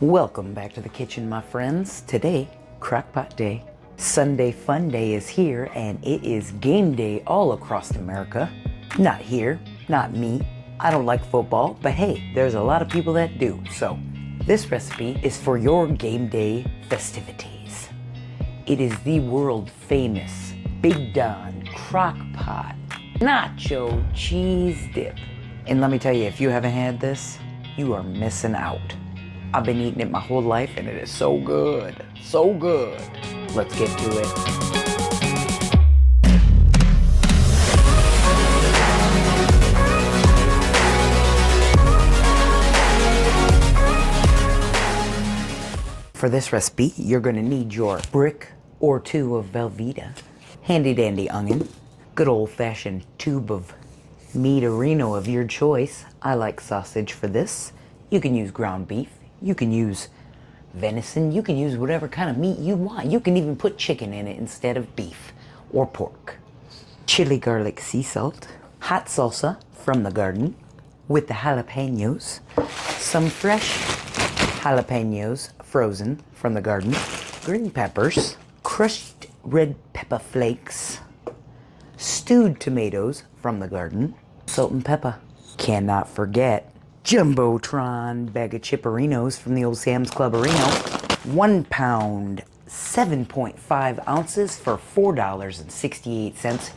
Welcome back to the kitchen, my friends. Today, Crockpot Day. Sunday Fun Day is here, and it is game day all across America. Not here, not me. I don't like football, but hey, there's a lot of people that do. So, this recipe is for your game day festivities. It is the world famous Big Don Crockpot Nacho Cheese Dip. And let me tell you, if you haven't had this, you are missing out. I've been eating it my whole life and it is so good, so good. Let's get to it. For this recipe, you're gonna need your brick or two of Velveeta, handy dandy onion, good old fashioned tube of meat-orino of your choice. I like sausage for this. You can use ground beef. You can use venison, you can use whatever kind of meat you want. You can even put chicken in it instead of beef or pork. Chili garlic sea salt, hot salsa from the garden with the jalapenos, some fresh jalapenos frozen from the garden, green peppers, crushed red pepper flakes, stewed tomatoes from the garden, salt and pepper. Cannot forget Jumbotron bag of chipperinos from the old Sam's Club Reno. 1 pound, 7.5 ounces for $4.68.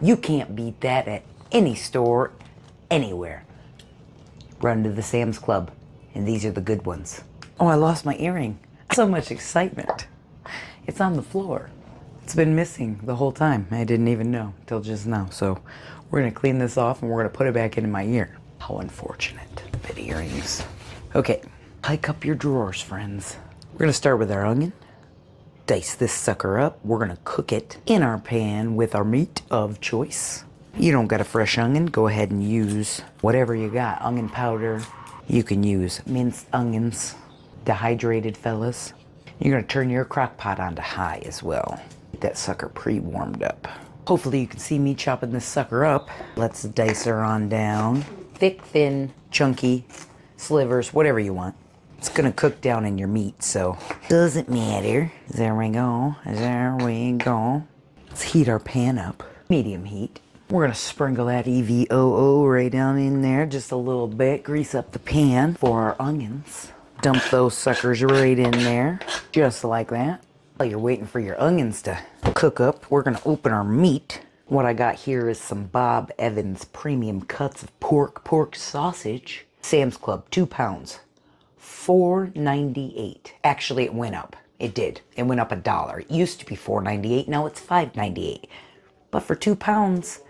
You can't beat that at any store, anywhere. Run to the Sam's Club, and these are the good ones. Oh, I lost my earring. So much excitement. It's on the floor. It's been missing the whole time. I didn't even know till just now. So we're gonna clean this off and we're gonna put it back into my ear. How unfortunate. Bit earrings. Okay, hike up your drawers, friends. We're gonna start with our onion. Dice this sucker up. We're gonna cook it in our pan with our meat of choice. You don't got a fresh onion, go ahead and use whatever you got. Onion powder. You can use minced onions, dehydrated fellas. You're gonna turn your crock pot on to high as well. Get that sucker pre-warmed up. Hopefully you can see me chopping this sucker up. Let's dice her on down. Thick, thin, chunky, slivers, whatever you want. It's gonna cook down in your meat, so doesn't matter. There we go, there we go. Let's heat our pan up, medium heat. We're gonna sprinkle that EVOO right down in there, just a little bit. Grease up the pan for our onions. Dump those suckers right in there, just like that. While you're waiting for your onions to cook up, we're gonna open our meat. What I got here is some Bob Evans premium cuts of pork sausage. Sam's Club, 2 pounds, $4.98. Actually, it went up. It did. It went up $1. It used to be $4.98. Now it's $5.98. But for 2 pounds,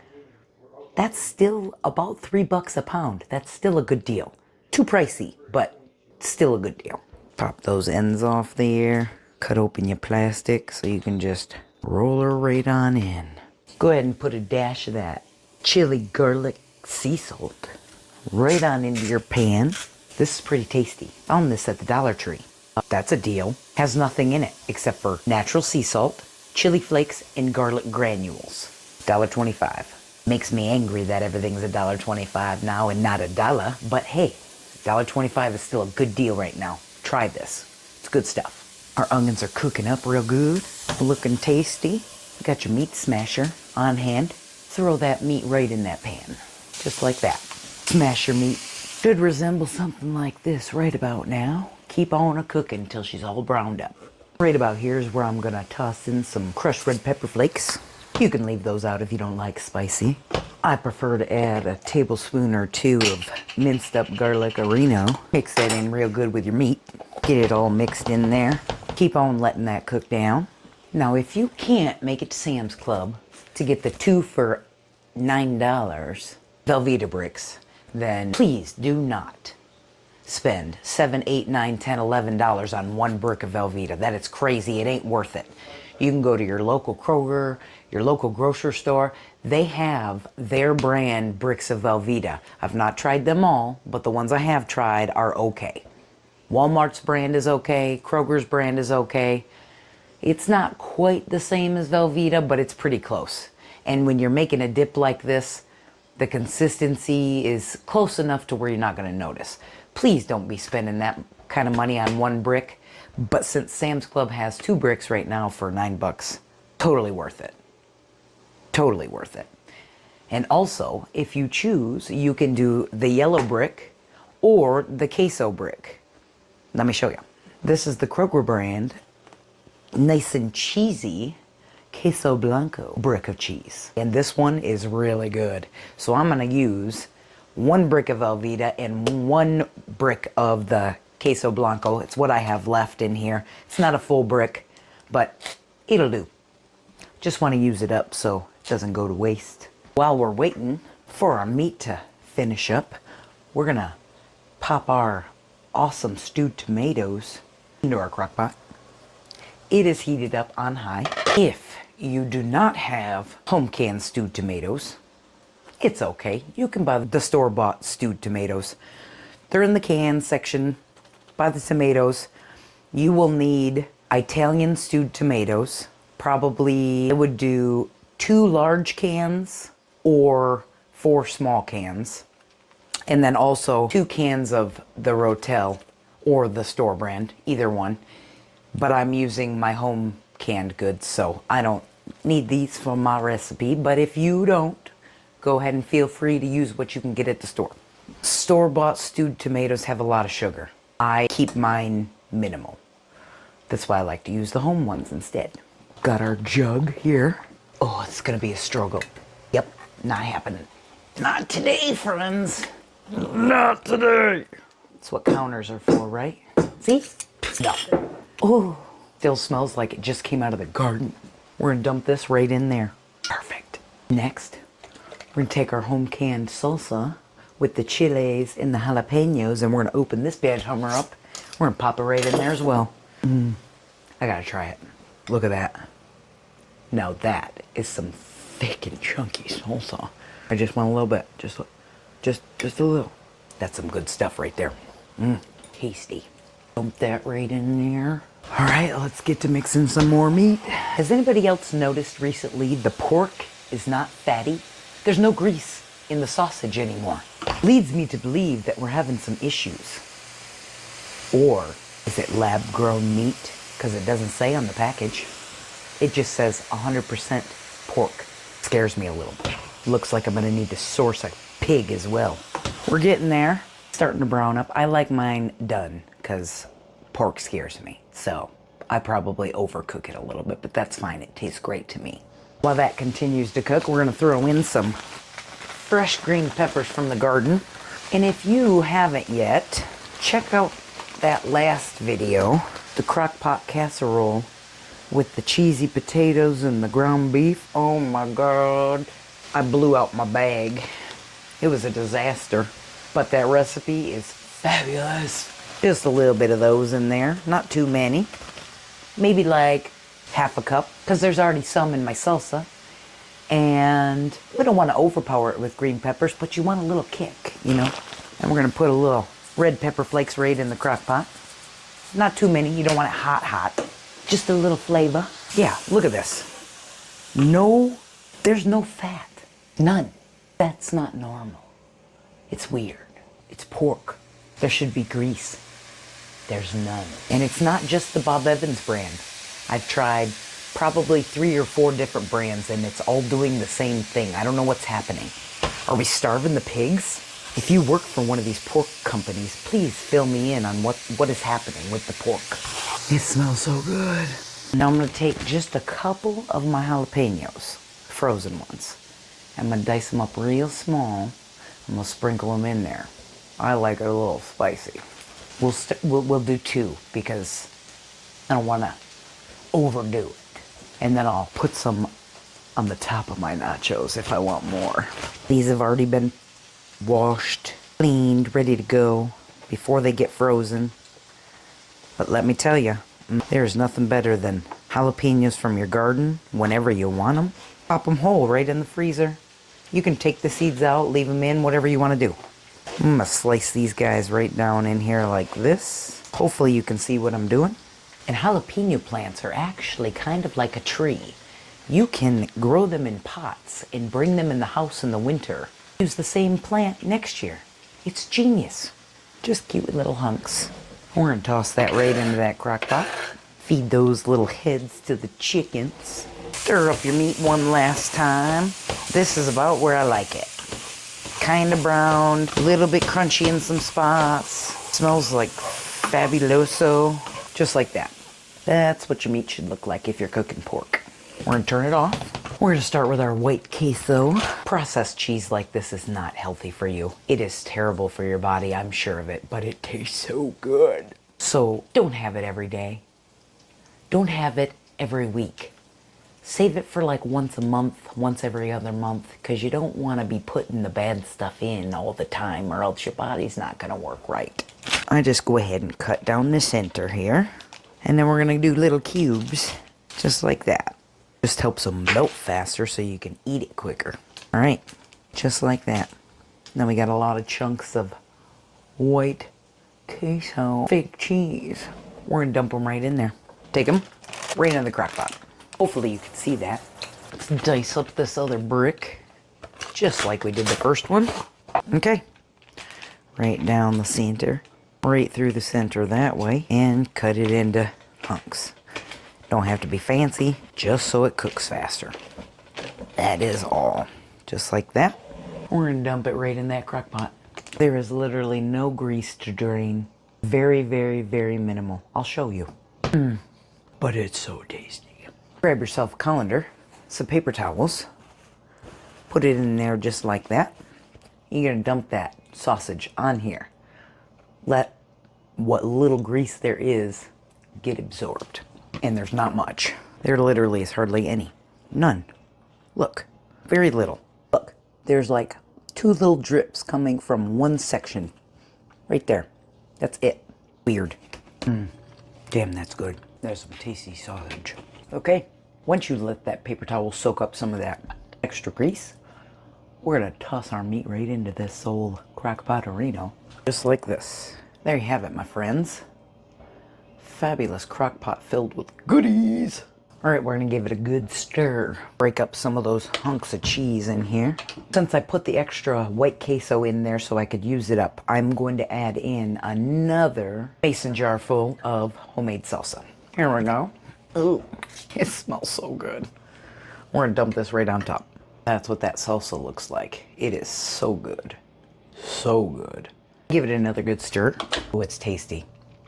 that's still about $3 a pound. That's still a good deal. Too pricey, but still a good deal. Pop those ends off there. Cut open your plastic so you can just roll her right on in. Go ahead and put a dash of that chili garlic sea salt right on into your pan. This is pretty tasty. Found this at the Dollar Tree. That's a deal. Has nothing in it except for natural sea salt, chili flakes, and garlic granules. $1.25. Makes me angry that everything's $1.25 now and not $1, but hey, $1.25 is still a good deal right now. Try this. It's good stuff. Our onions are cooking up real good, looking tasty. Got your meat smasher on hand. Throw that meat right in that pan, just like that. Smash your meat. Should resemble something like this right about now. Keep on cooking until she's all browned up. Right about here is where I'm gonna toss in some crushed red pepper flakes. You can leave those out if you don't like spicy. I prefer to add a tablespoon or two of minced up garlic orino. Mix that in real good with your meat. Get it all mixed in there. Keep on letting that cook down. Now, if you can't make it to Sam's Club to get the 2 for $9 Velveeta bricks, then please do not spend $7, $8, $9, $10, $11 on one brick of Velveeta. That is crazy. It ain't worth it. You can go to your local Kroger, your local grocery store. They have their brand bricks of Velveeta. I've not tried them all, but the ones I have tried are okay. Walmart's brand is okay. Kroger's brand is okay. It's not quite the same as Velveeta, but it's pretty close. And when you're making a dip like this, the consistency is close enough to where you're not going to notice. Please don't be spending that kind of money on one brick. But since Sam's Club has 2 bricks right now for $9, totally worth it. Totally worth it. And also, if you choose, you can do the yellow brick or the queso brick. Let me show you. This is the Kroger brand, nice and cheesy, queso blanco brick of cheese. And this one is really good. So I'm gonna use 1 brick of Velveeta and 1 brick of the queso blanco. It's what I have left in here. It's not a full brick, but it'll do. Just want to use it up so it doesn't go to waste. While we're waiting for our meat to finish up, we're gonna pop our awesome stewed tomatoes into our crock pot. It is heated up on high. If you do not have home canned stewed tomatoes, it's okay. You can buy the store-bought stewed tomatoes. They're in the can section. Buy the tomatoes. You will need Italian stewed tomatoes. Probably I would do 2 large cans or 4 small cans. And then also 2 cans of the Rotel or the store brand, either one. But I'm using my home canned goods, so I don't need these for my recipe. But if you don't, go ahead and feel free to use what you can get at the store. Store-bought stewed tomatoes have a lot of sugar. I keep mine minimal. That's why I like to use the home ones instead. Got our jug here. Oh, it's gonna be a struggle. Yep, not happening. Not today, friends. Not today. That's what counters are for, right? See? No. Oh, still smells like it just came out of the garden. We're gonna dump this right in there. Perfect. Next, we're gonna take our home canned salsa with the chiles and the jalapenos, and we're gonna open this bad hummer up. We're gonna pop it right in there as well. I gotta try it. Look at that. Now that is some thick and chunky salsa. I just want a little bit, just a little. That's some good stuff right there. Tasty. Dump that right in there. All right, let's get to mixing some more meat. Has anybody else noticed recently the pork is not fatty? There's no grease in the sausage anymore. Leads me to believe that we're having some issues. Or is it lab-grown meat? Because it doesn't say on the package. It just says 100% pork. Scares me a little. Looks like I'm gonna need to source a pig as well. We're getting there. Starting to brown up. I like mine done because pork scares me. So I probably overcook it a little bit, but that's fine. It tastes great to me. While that continues to cook, we're gonna throw in some fresh green peppers from the garden. And if you haven't yet, check out that last video, the Crockpot casserole with the cheesy potatoes and the ground beef. Oh my God, I blew out my bag. It was a disaster, but that recipe is fabulous. Just a little bit of those in there, not too many. Maybe like half a cup, because there's already some in my salsa. And we don't want to overpower it with green peppers, but you want a little kick, you know? And we're gonna put a little red pepper flakes right in the crock pot. Not too many, you don't want it hot, hot. Just a little flavor. Yeah, look at this. No, there's no fat. None. That's not normal. It's weird. It's pork. There should be grease. There's none. And it's not just the Bob Evans brand. I've tried probably 3 or 4 different brands and it's all doing the same thing. I don't know what's happening. Are we starving the pigs? If you work for one of these pork companies, please fill me in on what is happening with the pork. It smells so good. Now I'm gonna take just a couple of my jalapenos, frozen ones. I'm gonna dice them up real small. I'm gonna sprinkle them in there. I like it a little spicy. We'll do 2 because I don't wanna overdo it. And then I'll put some on the top of my nachos if I want more. These have already been washed, cleaned, ready to go before they get frozen. But let me tell you, there's nothing better than jalapenos from your garden whenever you want them. Pop them whole right in the freezer. You can take the seeds out, leave them in, whatever you want to do. I'm gonna slice these guys right down in here like this. Hopefully you can see what I'm doing. And jalapeno plants are actually kind of like a tree. You can grow them in pots and bring them in the house in the winter. Use the same plant next year. It's genius. Just cute little hunks. We're gonna toss that right into that crock pot. Feed those little heads to the chickens. Stir up your meat one last time. This is about where I like it. Kind of browned, a little bit crunchy in some spots. Smells like fabuloso, just like that. That's what your meat should look like if you're cooking pork. We're gonna turn it off. We're gonna start with our white queso. Processed cheese like this is not healthy for you. It is terrible for your body, I'm sure of it, but it tastes so good. So don't have it every day. Don't have it every week. Save it for like once a month, once every other month, because you don't want to be putting the bad stuff in all the time or else your body's not going to work right. I just go ahead and cut down the center here. And then we're going to do little cubes, just like that. Just helps them melt faster so you can eat it quicker. All right, just like that. Now we got a lot of chunks of white queso, fake cheese. We're going to dump them right in there. Take them right in the crock pot. Hopefully you can see that. Let's dice up this other brick, just like we did the first one. Okay, right down the center, right through the center that way, and cut it into hunks. Don't have to be fancy, just so it cooks faster. That is all. Just like that. We're gonna dump it right in that crock pot. There is literally no grease to drain. Very, very, very minimal. I'll show you. But it's so tasty. Grab yourself a colander, some paper towels, put it in there just like that. You're gonna dump that sausage on here. Let what little grease there is get absorbed. And there's not much. There literally is hardly any. None. Look, very little. Look, there's like 2 little drips coming from one section. Right there. That's it. Weird. Damn, that's good. There's some tasty sausage. Okay, once you let that paper towel soak up some of that extra grease, we're gonna toss our meat right into this old crockpotarino, just like this. There you have it, my friends. Fabulous crock pot filled with goodies. All right, we're gonna give it a good stir. Break up some of those hunks of cheese in here. Since I put the extra white queso in there so I could use it up, I'm going to add in another mason jar full of homemade salsa. Here we go. Ooh, it smells so good. We're gonna dump this right on top. That's what that salsa looks like. It is so good. So good. Give it another good stir. Oh, it's tasty.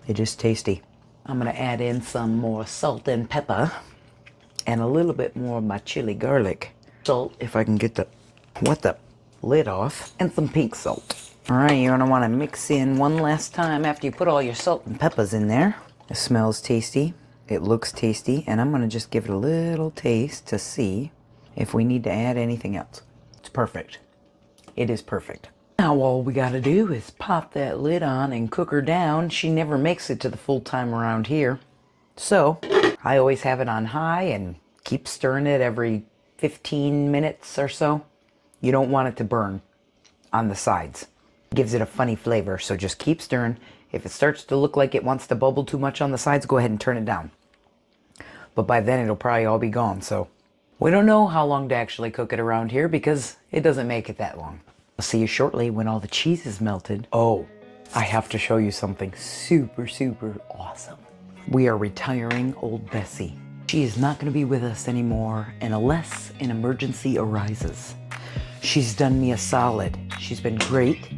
It is tasty. I'm gonna add in some more salt and pepper and a little bit more of my chili garlic. Salt, if I can get the lid off, and some pink salt. All right, you're gonna wanna mix in one last time after you put all your salt and peppers in there. It smells tasty. It looks tasty, and I'm gonna just give it a little taste to see if we need to add anything else. It's perfect. It is perfect. Now all we gotta do is pop that lid on and cook her down. She never makes it to the full time around here. So I always have it on high and keep stirring it every 15 minutes or so. You don't want it to burn on the sides. It gives it a funny flavor, so just keep stirring. If it starts to look like it wants to bubble too much on the sides, go ahead and turn it down. But by then it'll probably all be gone, so we don't know how long to actually cook it around here because it doesn't make it that long. I'll see you shortly when all the cheese is melted. Oh, I have to show you something super, super awesome. We are retiring old Bessie. She is not going to be with us anymore unless an emergency arises. She's done me a solid. She's been great.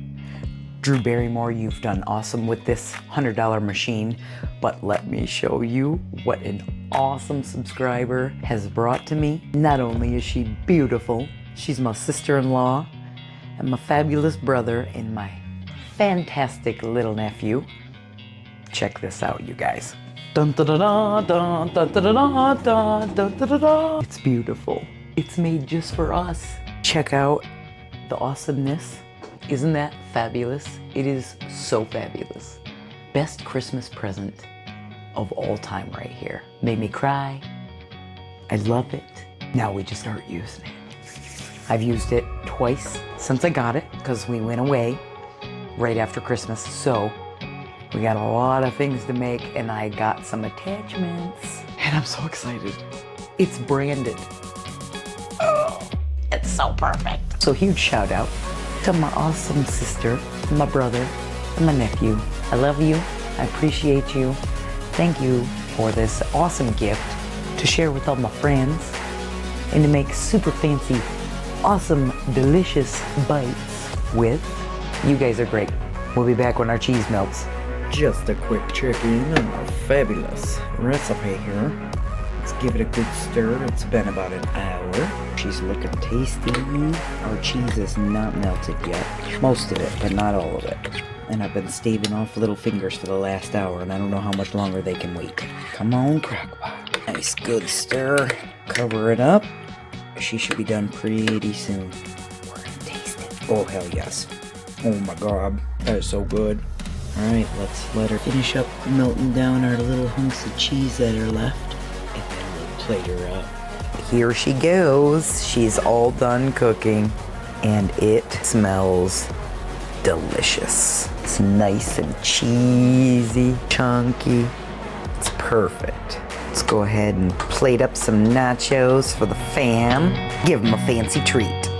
Drew Barrymore, you've done awesome with this $100 machine, but let me show you what an awesome subscriber has brought to me. Not only is she beautiful, she's my sister-in-law and my fabulous brother and my fantastic little nephew. Check this out, you guys. Dun, da, da, da, dun, dun, da, da, da, dun, dun, da, da, da. It's beautiful. It's made just for us. Check out the awesomeness. Isn't that fabulous? It is so fabulous. Best Christmas present of all time right here. Made me cry. I love it. Now we just start using it. I've used it twice since I got it because we went away right after Christmas. So we got a lot of things to make and I got some attachments and I'm so excited. It's branded. Oh, it's so perfect. So huge shout out to my awesome sister, my brother, and my nephew. I love you. I appreciate you. Thank you for this awesome gift to share with all my friends and to make super fancy, awesome, delicious bites with. You guys are great. We'll be back when our cheese melts. Just a quick check-in on our fabulous recipe here. Let's give it a good stir. It's been about an hour. She's looking tasty. Our cheese is not melted yet. Most of it, but not all of it. And I've been staving off little fingers for the last hour, and I don't know how much longer they can wait. Come on, Crockpot. Nice good stir. Cover it up. She should be done pretty soon. We're gonna taste it. Oh, hell yes. Oh my god. That is so good. Alright, let's let her finish up melting down our little hunks of cheese that are left. And then we'll plate her up. Here she goes. She's all done cooking. And it smells delicious. It's nice and cheesy, chunky. It's perfect. Let's go ahead and plate up some nachos for the fam. Give them a fancy treat.